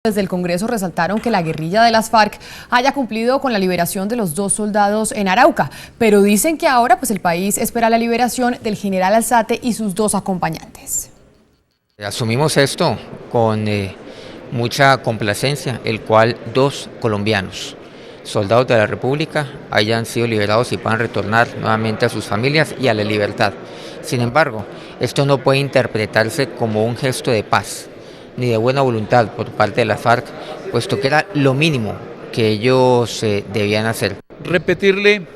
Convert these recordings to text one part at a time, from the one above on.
Desde el Congreso resaltaron que la guerrilla de las FARC haya cumplido con la liberación de los 2 soldados en Arauca, pero dicen que ahora el país espera la liberación del general Alzate y sus 2 acompañantes. Asumimos esto con mucha complacencia, el cual 2 colombianos, soldados de la República, hayan sido liberados y puedan retornar nuevamente a sus familias y a la libertad. Sin embargo, esto no puede interpretarse como un gesto de paz ni de buena voluntad por parte de la FARC, puesto que era lo mínimo que ellos debían hacer. Repetirle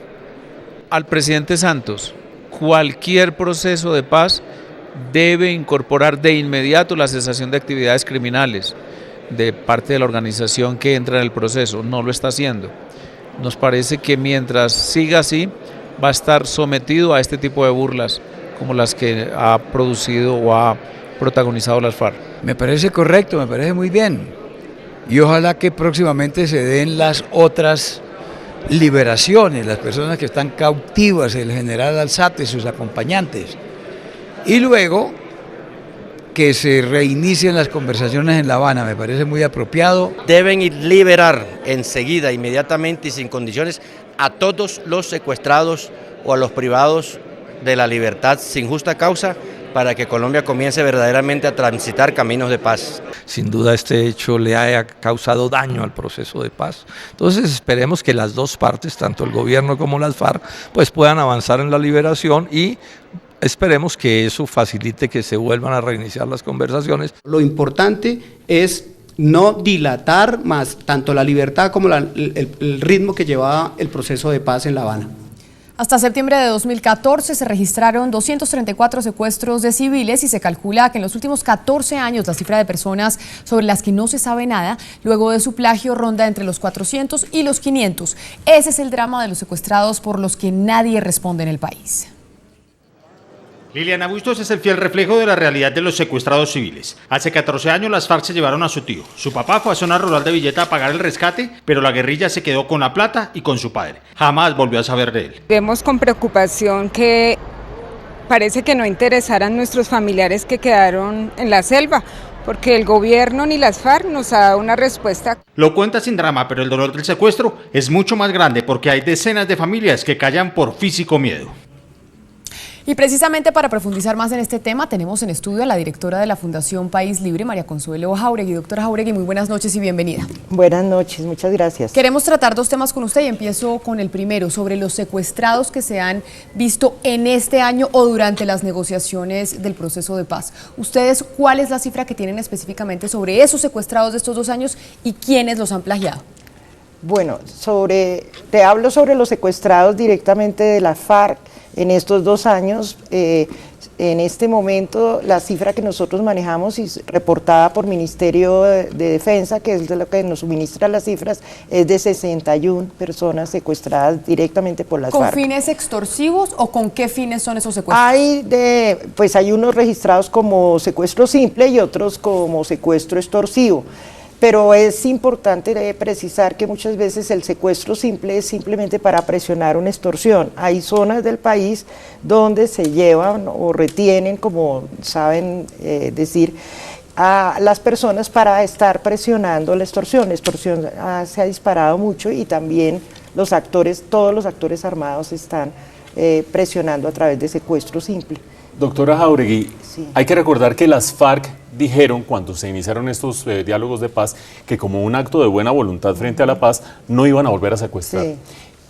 al presidente Santos, cualquier proceso de paz debe incorporar de inmediato la cesación de actividades criminales de parte de la organización que entra en el proceso. No lo está haciendo. Nos parece que mientras siga así, va a estar sometido a este tipo de burlas como las que ha producido o ha protagonizado las FARC. Me parece correcto, me parece muy bien. Y ojalá que próximamente se den las otras liberaciones, las personas que están cautivas, el general Alzate y sus acompañantes. Y luego que se reinicien las conversaciones en La Habana, me parece muy apropiado. Deben liberar enseguida, inmediatamente y sin condiciones a todos los secuestrados o a los privados de la libertad sin justa causa, para que Colombia comience verdaderamente a transitar caminos de paz. Sin duda este hecho le haya causado daño al proceso de paz. Entonces esperemos que las 2 partes, tanto el gobierno como las FARC, pues puedan avanzar en la liberación y esperemos que eso facilite que se vuelvan a reiniciar las conversaciones. Lo importante es no dilatar más tanto la libertad como el ritmo que llevaba el proceso de paz en La Habana. Hasta septiembre de 2014 se registraron 234 secuestros de civiles y se calcula que en los últimos 14 años la cifra de personas sobre las que no se sabe nada luego de su plagio ronda entre los 400 y los 500. Ese es el drama de los secuestrados por los que nadie responde en el país. Liliana Bustos es el fiel reflejo de la realidad de los secuestrados civiles. Hace 14 años las FARC se llevaron a su tío. Su papá fue a zona rural de Villeta a pagar el rescate, pero la guerrilla se quedó con la plata y con su padre. Jamás volvió a saber de él. Vemos con preocupación que parece que no interesaran nuestros familiares que quedaron en la selva, porque el gobierno ni las FARC nos ha dado una respuesta. Lo cuenta sin drama, pero el dolor del secuestro es mucho más grande porque hay decenas de familias que callan por físico miedo. Y precisamente para profundizar más en este tema, tenemos en estudio a la directora de la Fundación País Libre, María Consuelo Jáuregui. Doctora Jáuregui, muy buenas noches y bienvenida. Buenas noches, muchas gracias. Queremos tratar 2 temas con usted y empiezo con el primero, sobre los secuestrados que se han visto en este año o durante las negociaciones del proceso de paz. ¿Ustedes cuál es la cifra que tienen específicamente sobre esos secuestrados de estos 2 años y quiénes los han plagiado? Bueno, te hablo sobre los secuestrados directamente de la FARC. En estos 2 años, en este momento, la cifra que nosotros manejamos y reportada por Ministerio de Defensa, que es de lo que nos suministra las cifras, es de 61 personas secuestradas directamente por las FARC. ¿Con fines extorsivos o con qué fines son esos secuestros? Hay unos registrados como secuestro simple y otros como secuestro extorsivo. Pero es importante precisar que muchas veces el secuestro simple es simplemente para presionar una extorsión. Hay zonas del país donde se llevan o retienen, como saben decir, a las personas para estar presionando la extorsión. La extorsión se ha disparado mucho y también todos los actores armados están presionando a través de secuestro simple. Doctora Jáuregui, sí. Hay que recordar que las FARC dijeron cuando se iniciaron estos diálogos de paz que como un acto de buena voluntad frente a la paz no iban a volver a secuestrar. Sí.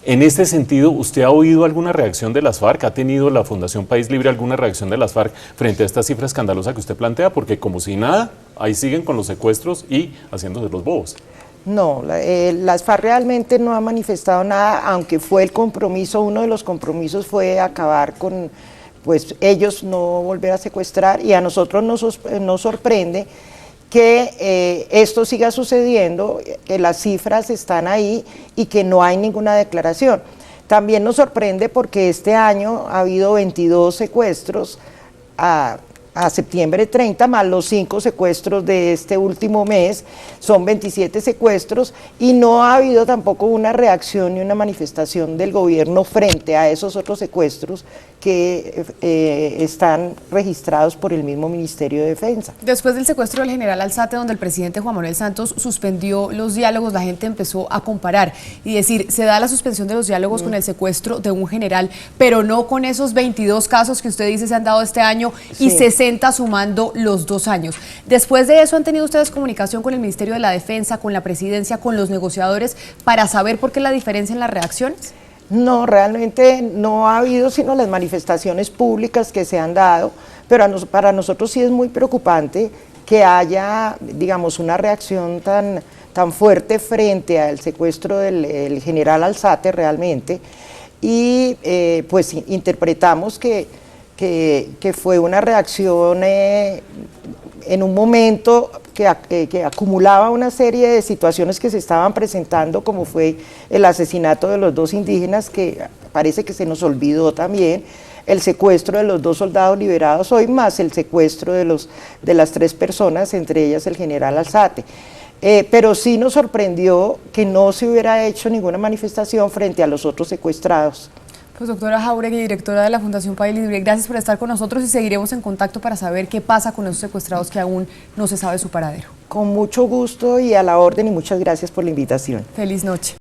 En este sentido, ¿usted ha oído alguna reacción de las FARC? ¿Ha tenido la Fundación País Libre alguna reacción de las FARC frente a esta cifra escandalosa que usted plantea? Porque como si nada, ahí siguen con los secuestros y haciéndose los bobos. No, las FARC realmente no han manifestado nada, aunque fue el compromiso, uno de los compromisos fue acabar con ellos no volver a secuestrar, y a nosotros nos sorprende que esto siga sucediendo, que las cifras están ahí y que no hay ninguna declaración. También nos sorprende porque este año ha habido 22 secuestros a septiembre 30, más los 5 secuestros de este último mes, son 27 secuestros, y no ha habido tampoco una reacción ni una manifestación del gobierno frente a esos otros secuestros que están registrados por el mismo Ministerio de Defensa. Después del secuestro del general Alzate, donde el presidente Juan Manuel Santos suspendió los diálogos, la gente empezó a comparar y decir, se da la suspensión de los diálogos con el secuestro de un general, pero no con esos 22 casos que usted dice se han dado este año y 60 sumando los 2 años. Después de eso, ¿han tenido ustedes comunicación con el Ministerio de la Defensa, con la Presidencia, con los negociadores, para saber por qué la diferencia en las reacciones? No, realmente no ha habido sino las manifestaciones públicas que se han dado, pero para nosotros sí es muy preocupante que haya, digamos, una reacción tan fuerte frente al secuestro del general Alzate realmente, y pues interpretamos que fue una reacción en un momento que acumulaba una serie de situaciones que se estaban presentando, como fue el asesinato de los 2 indígenas, que parece que se nos olvidó también, el secuestro de los 2 soldados liberados hoy, más el secuestro de las 3 personas, entre ellas el general Alzate. Pero sí nos sorprendió que no se hubiera hecho ninguna manifestación frente a los otros secuestrados. Pues doctora Jáuregui, directora de la Fundación País Libre, gracias por estar con nosotros y seguiremos en contacto para saber qué pasa con esos secuestrados que aún no se sabe su paradero. Con mucho gusto y a la orden, y muchas gracias por la invitación. Feliz noche.